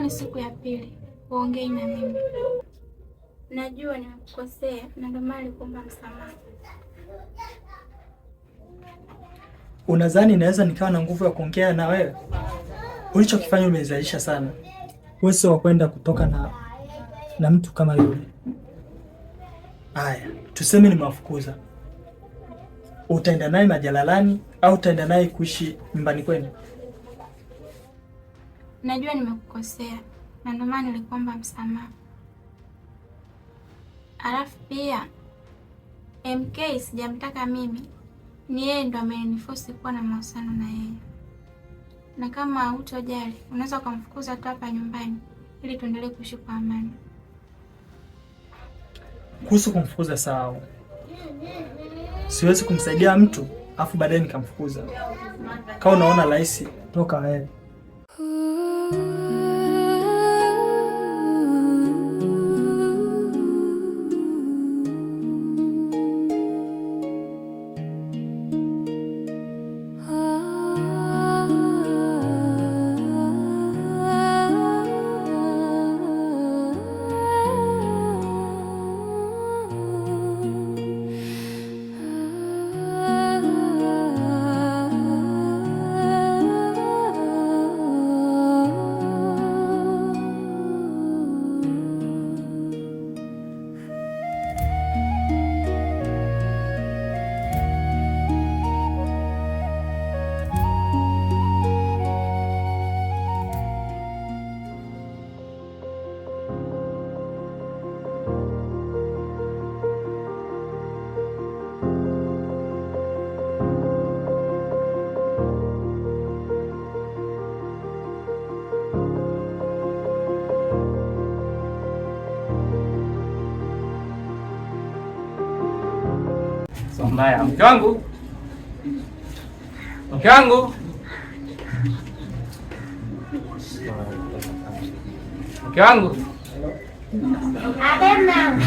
ni siku ya pili uongei na mimi. Najua nimekukosea na ndio maana nikuomba msamaha. Unadhani naweza nikawa na nguvu ya kuongea na wewe? Ulichokifanya umezalisha sana. Wewe sio kwenda kutoka na mtu kama yule. Haya, tuseme nimewafukuza. Utaenda naye majalalani au utaenda naye kuishi nyumbani kwenu? Najua nimekukosea na ndio maana nilikuomba msamaha. Alafu pia MK sijamtaka mimi, ni yeye ndo ameniforce kuwa na mahusiano na yeye. Na kama hutojali, unaweza kumfukuza tu hapa nyumbani ili tuendelee kuishi kwa amani. Kuhusu kumfukuza sawa. Siwezi kumsaidia mtu afu baadaye nikamfukuza. Kama unaona rahisi, toka wewe. Mbaya, mke wangu. Mke wangu. Mke wangu. Abena.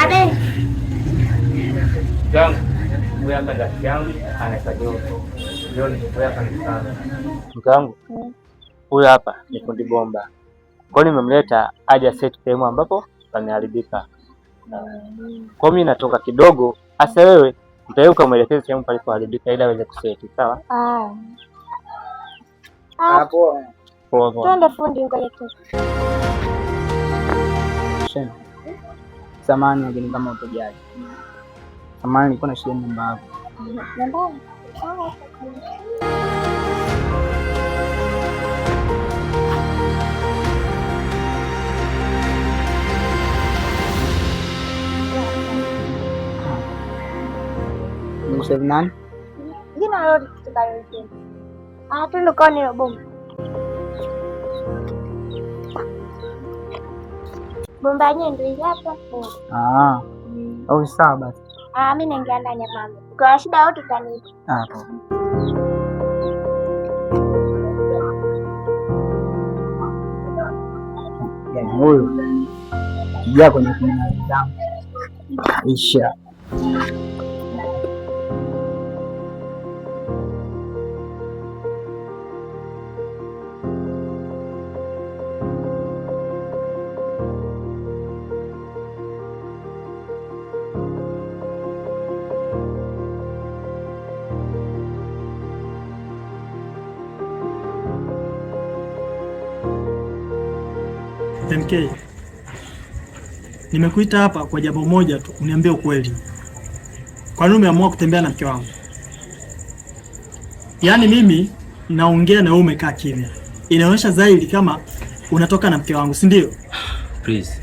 Abe. Jangu, huyu hapa rafiki yangu anaitwa Joto. Joni, huyu hapa ni sana. Mke wangu. Huyu hapa ni fundi bomba. Kwa nini nimemleta aje set sehemu ambapo pameharibika? Kwa mimi natoka kidogo, asa wewe mtaiuka mwelekeze sehemu palipoharibika ili aweze kuseti, sawa? Poa. Poa. Twende fundi ngoja tu. Samahani lakini kama utojali. Samahani nilikuwa na shida nyumba yako. Nyumba? Nani? Jina lolote tutakalolisema. Twende kwa nilo bomba. Bomba yenyewe ndio hii hapa. Au sawa basi. Mimi naingia ndani ya mama. Kwa shida yote utaniita. Yaani huyu kijia kwenye kuna zangu. Isha. MK, nimekuita hapa kwa jambo moja tu, uniambie ukweli. Kwa nini umeamua kutembea na mke wangu? Yaani mimi naongea na wewe umekaa kimya. Inaonyesha zaidi kama unatoka na mke wangu, si ndio? Please.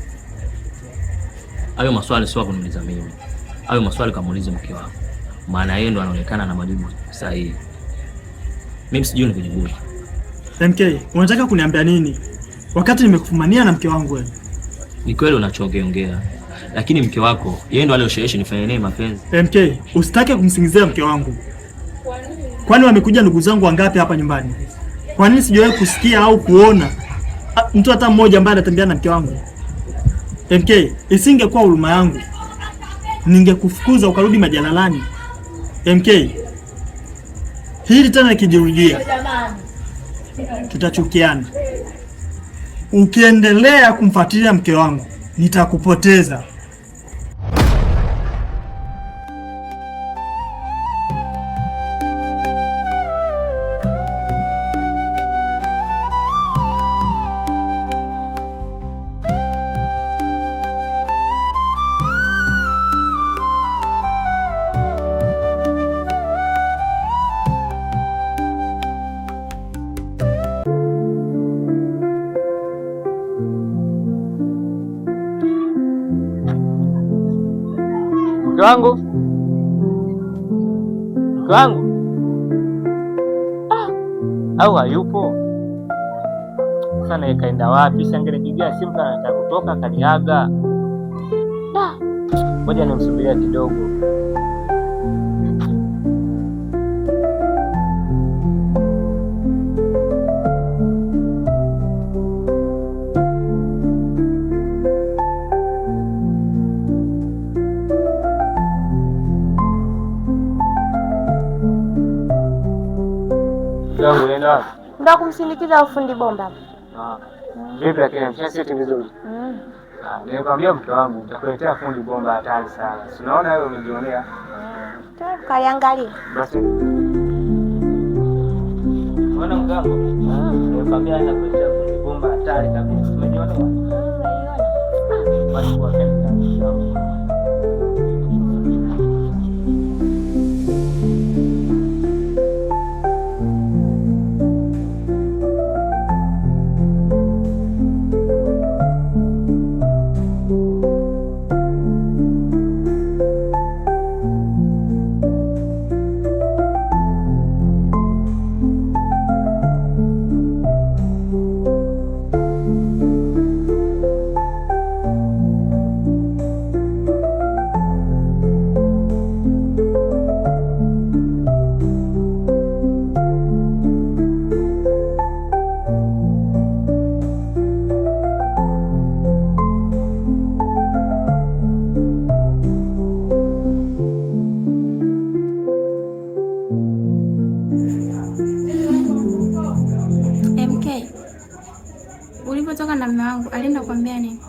Hayo maswali sio kuniuliza mimi. Hayo maswali kamuulize mke wako. Maana yeye ndo anaonekana na majibu sahihi. Mimi sijui nikujibu. MK, unataka kuniambia nini? Wakati nimekufumania na mke wangu wewe. Ni kweli unachoongea, lakini mke wako yeye ndo aliyoshawishi nifanye naye mapenzi. MK, usitake kumsingizia mke wangu. Kwani wamekuja ndugu zangu wangapi hapa nyumbani? Kwa nini sijawahi kusikia au kuona mtu hata mmoja ambaye anatembea na mke wangu? MK, isingekuwa huruma yangu, ningekufukuza ukarudi majalalani. MK, hili tena kijirudia, tutachukiana. Ukiendelea kumfuatilia mke wangu, nitakupoteza. Mke wangu au hayupo sana, ikaenda wapi? Sangenipigia simu kana nataka kutoka, kaniaga. Ngoja nimsubiria kidogo. Ndio kumsindikiza ufundi bomba. Vipi lakini mshasiti vizuri? Nimekwambia mke wangu nitakuletea fundi bomba hatari sana. Si unaona wewe umejionea? Kaliangalia. Basi. Unaona mke wangu? Nimekwambia nitakuletea fundi bomba hatari kabisa. Umejiona? Basi kwa kesho. Ulipotoka na mume wangu alienda kuambia nini?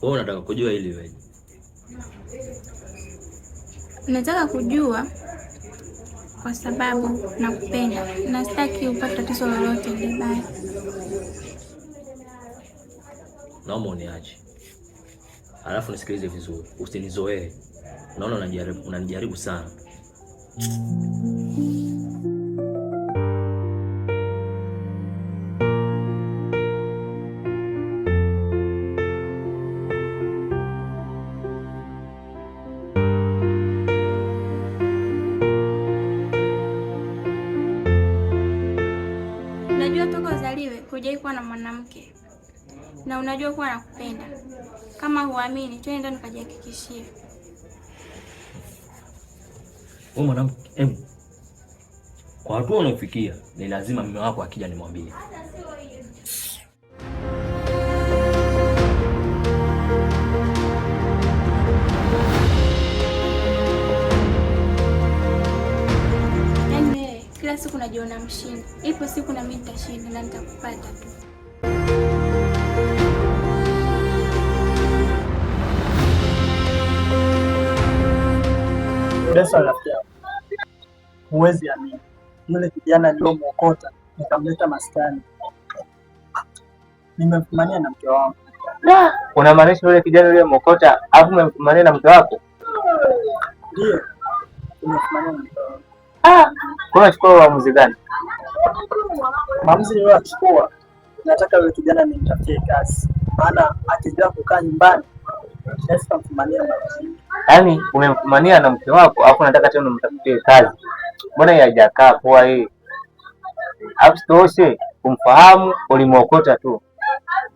Wewe unataka kujua ili wewe? Nataka kujua kwa sababu nakupenda na sitaki upate tatizo lolote libaya. Naomba uniache. Alafu nisikilize vizuri. Usinizoee. Naona unanijaribu sana. Najua toka uzaliwe hujai kuwa na mwanamke na unajua kuwa nakupenda. Kama huamini, twende ndani ukajihakikishie. Wewe mwanamke, kwa hatua unaofikia ni lazima mume wako akija nimwambie. Yaani kila siku najiona mshindi. Ipo siku na mimi nitashinda na nitakupata tu. Pesa rafiki yangu. Huwezi amini. Yule kijana niliyomwokota nikamleta maskani. Nimemfumania na mke wangu. Unamaanisha yule kijana uliyomwokota alafu umemfumania na mke wako? Ndio. Nimemfumania na mke wangu. Kwa unachukua uamuzi gani? Maamuzi niliyochukua, nataka yule kijana nimtafutie kazi. Maana akijua kukaa nyumbani, sasa mfumania na mke. Yaani umemfumania na mke wako alafu nataka tena umtafutie kazi. Mbona haijakaa poa hii? Abstoshe kumfahamu ulimwokota tu.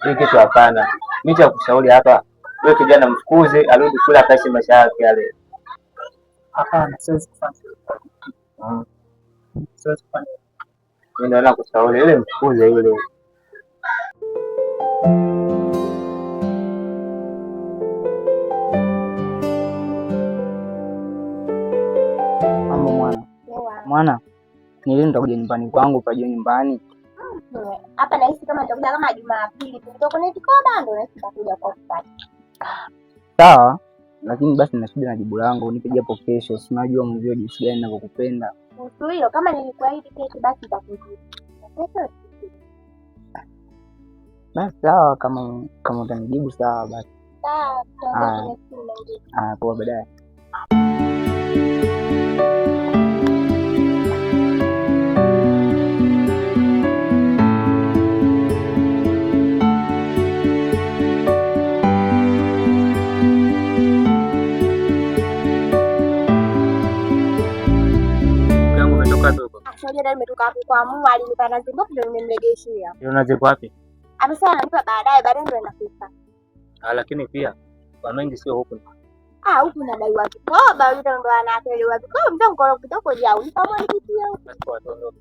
Hii kitu hapana. Mimi cha kushauri hapa, wewe kijana mfukuze arudi kula akaishi maisha yake yale. Hapana, siwezi kufanya. Siwezi kufanya. Mimi naona kushauri ile mfukuze yule. Mwana, Ni lini nitakuja nyumbani kwangu pajua nyumbani? Hapa nahisi kama nitakuja kama Jumapili. Kutoka kwenye Kikoba ndio nahisi nitakuja kwa kupata. Sawa, lakini basi nasubiri na jibu langu, unipe japo kesho. Si unajua mzee jinsi gani ninavyokupenda. Kuhusu hilo kama nilikuahidi kesho basi nitakujibu. Kesho. Basi sawa, kama utanijibu sawa basi. Sawa, tutaongea kwenye simu nyingine. Poa baadaye. Ndio nimetoka hapo kwa Mungu alinipa nazi ndogo ndio nimemlegeshia. Hiyo nazi wapi? Amesema ananipa baadaye ndio nafika. Lakini pia kwa wengi sio huko. Huku nadaiwa Kikoba, yule ndo anapelewa Kikoba, mzee mkono kidogo jao. Ni kama nikitia. Basi kwa tondo.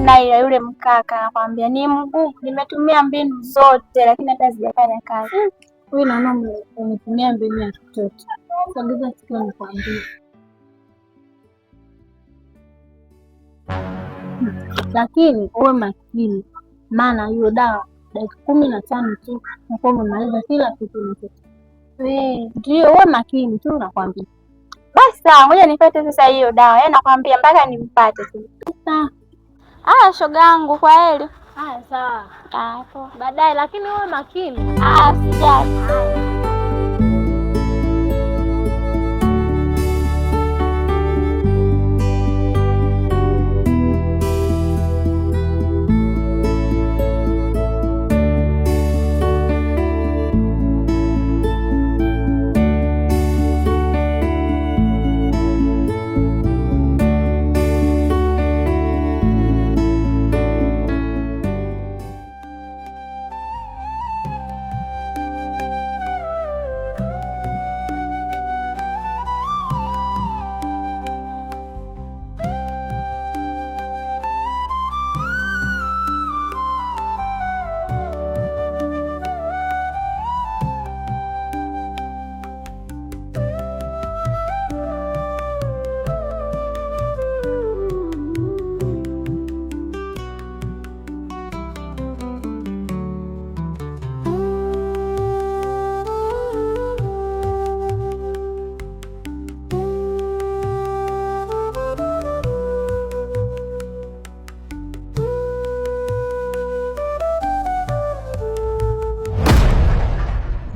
Na yule mkaka anakwambia ni mgumu, nimetumia mbinu zote lakini hata sijafanya kazi. Wewe naona umetumia mbinu ya kitoto. Sogeza sikio nikwambie. Lakini uwe makini, maana hiyo dawa dakika 15 tu unakuwa umemaliza kila kitu unachotakiwa. Ndio uwe makini tu nakwambia. Basi sawa, ngoja nipate sasa hiyo dawa. Yeye nakwambia mpaka nimpate tu. Sawa. Shoga yangu, kwa heri. Sawa. Hapo. Baadaye lakini uwe makini. Sijali.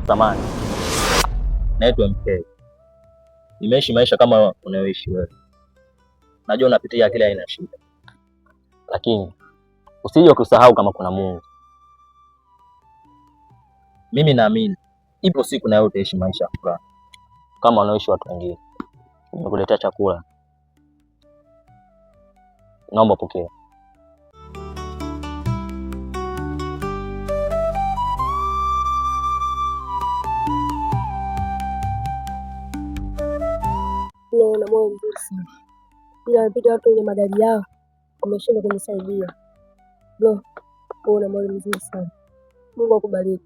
Samahani, naitwa MK. Nimeishi maisha kama unayoishi wewe. Najua unapitia kila aina ya shida, lakini usije kusahau kama kuna Mungu. Mimi naamini ipo siku na wewe utaishi maisha ya furaha kama wanaoishi watu wengine. Nimekuletea chakula, naomba pokea. Na moyo mzuri sana. Ila napita watu wenye magari yao wameshinda kunisaidia. Bro, una moyo mzuri sana. Mungu akubariki.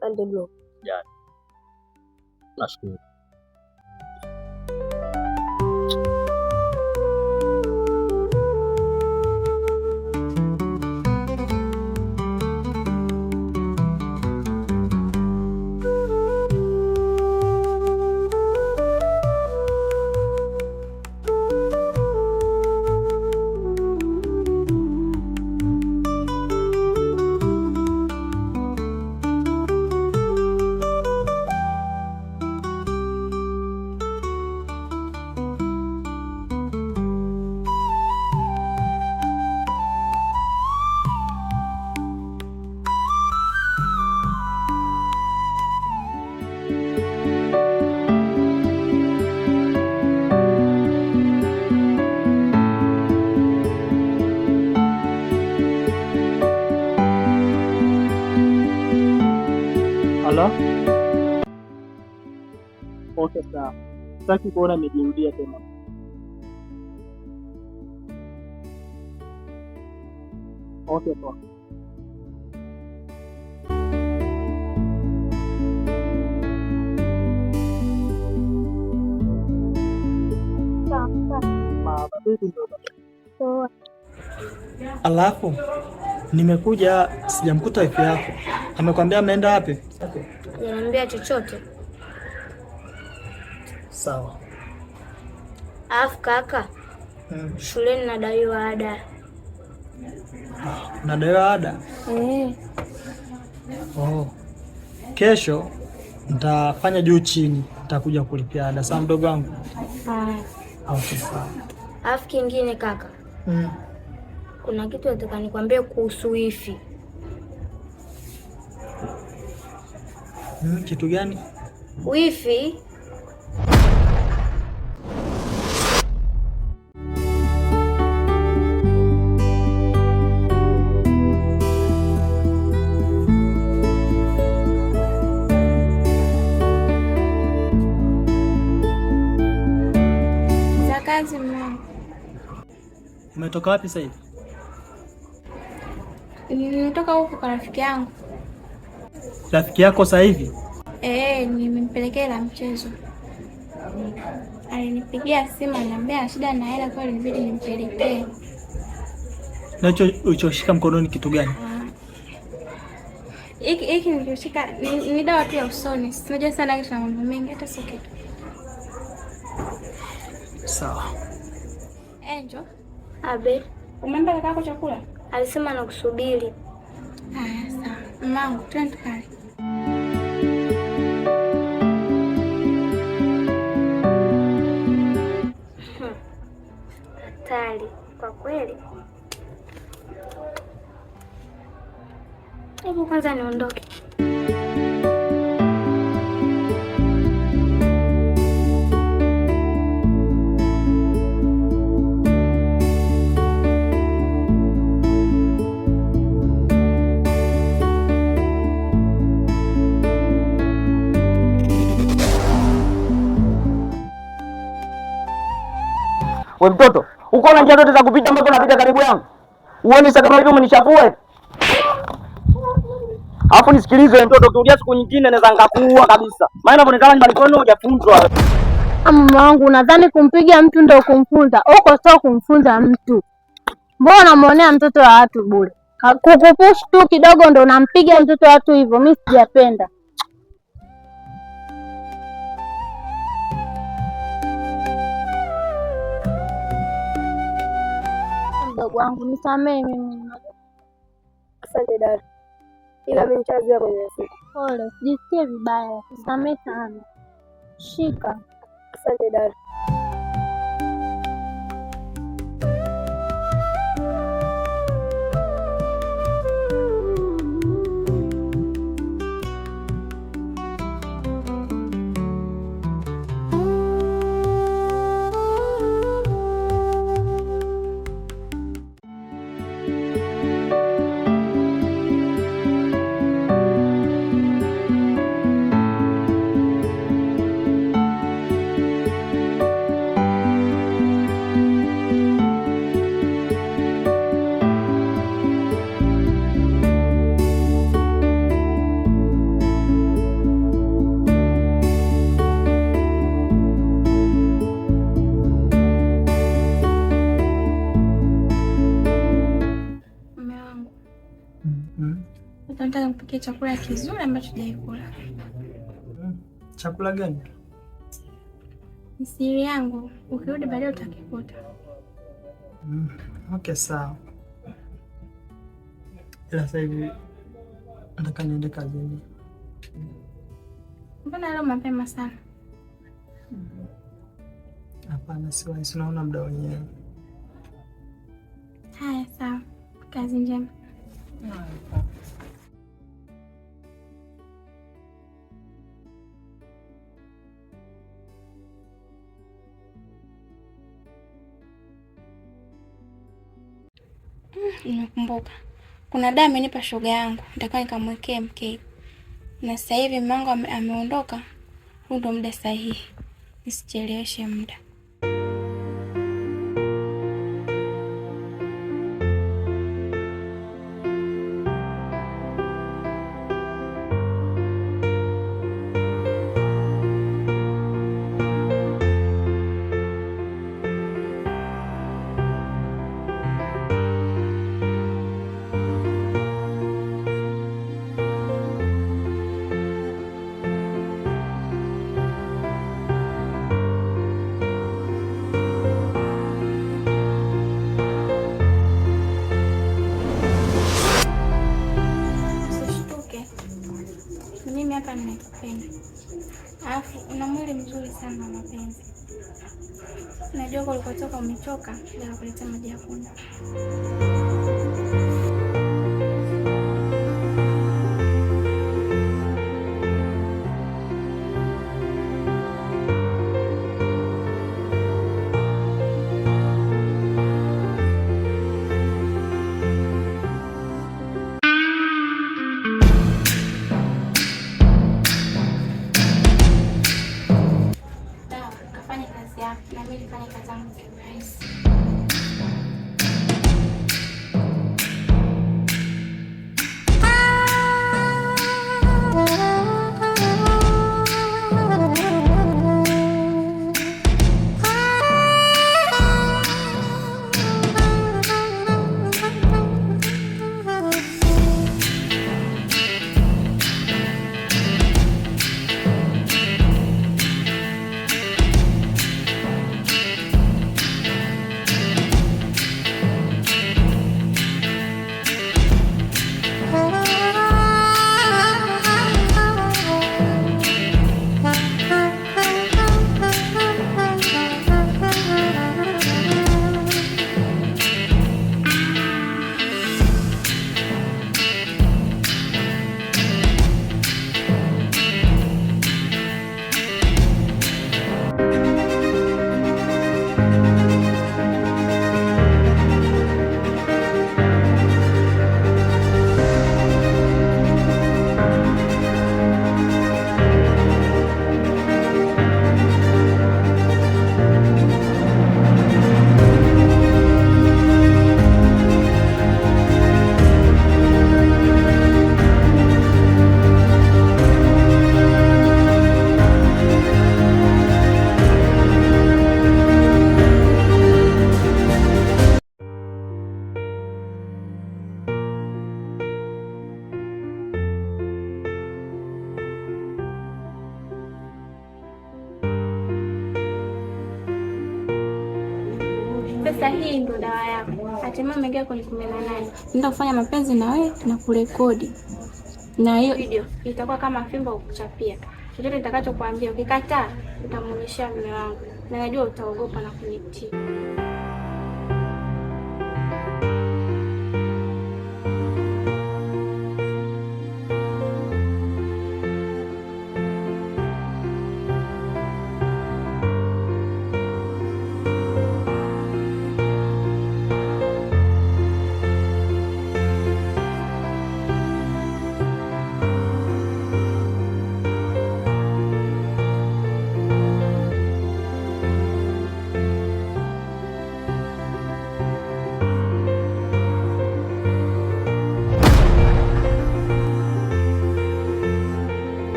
Asante bro. Nashukuru. Okay, sawa. Sitaki kuona amejirudia tena. Okay, poa. Alafu nimekuja sijamkuta wifi yako. Amekwambia ameenda wapi? Hajaniambia chochote. Sawa. Alafu kaka, shuleni nadaiwa ada. Nadaiwa ada? Oh. Kesho nitafanya juu chini, nitakuja kulipia ada. Sawa mdogo wangu? Okay, sawa. Alafu kingine kaka. Kuna kitu nataka nikwambie kuhusu wifi. Kitu gani? Wifi za kazi. Mama, umetoka wapi sasa hivi? nimetoka huko kwa rafiki yangu. Rafiki yako sasa hivi? Nimempelekea la mchezo. Alinipigia simu ananiambia shida na hela, kwa hiyo ilibidi nimpelekee. Na ulichoshika mkononi kitu gani? Hiki nilichoshika ni dawa tu ya usoni. Sijui sana kitu na mambo mengi, hata sio kitu. Sawa. Angel, abe, umempa kakako chakula? alisema nakusubiri. Haya, sawa. Mamangu, twende tukale. Hatari kwa kweli. Hebu kwanza niondoke. We mtoto, uko na njia zote za kupita ambazo unapita karibu yangu. Uone sasa kama hivi umenishafua. Alafu nisikilize mtoto, ukirudia siku nyingine naweza nikakuua kabisa. Maana unaonekana nyumbani kwenu hujafunzwa. Mama wangu, nadhani kumpiga mtu ndio kumfunza. Uko sio kumfunza mtu. Mbona unamuonea mtoto wa watu bure? Kukupush tu kidogo ndio unampiga mtoto wa watu hivyo. Mimi sijapenda. Mdogo wangu, nisamee mimi. Asante dada, ila mimi nitazuia kwenye siku. Pole, sijisikie vibaya. Nisamee sana. Shika. Asante dada. Nataka nikupikie chakula kizuri ambacho hujaikula. Chakula gani? Ni siri yangu, ukirudi baadaye utakikuta. Okay, sawa. Ila sasa hivi nataka niende kazini. Mbona leo mapema sana? Hapana, siwezi, naona muda wenyewe. Haya, sawa. Kazi njema. Nimekumbuka. Kuna dawa amenipa shoga yangu, nitakaa nikamwekea MK. na sasa hivi mmango ameondoka. Huu ndo muda sahihi, nisicheleweshe muda. Mimi hapa ninakupenda. Alafu una mwili mzuri sana wa mapenzi. Najua kwa ulikotoka umechoka, ndio nakuleta maji ya kunywa. Na mimi nifanye kazi zangu kwa urahisi. Sasa hii ndo dawa yako. Hatimaye umeingia kwenye 18. Nenda kufanya mapenzi na wewe na kurekodi. Na hiyo video itakuwa kama fimbo ukuchapia. Chochote nitakachokuambia ukikataa utamuonyesha mume wangu. Na najua utaogopa na kunitii.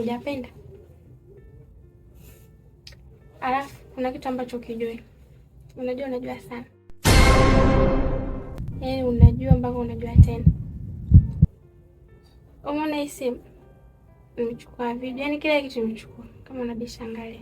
Hujapenda? Alafu kuna kitu ambacho ukijui. Unajua sana. Unajua mpaka unajua tena. Umeona hii simu? Nimechukua video, kila kitu nimechukua. Kama unabishangalia.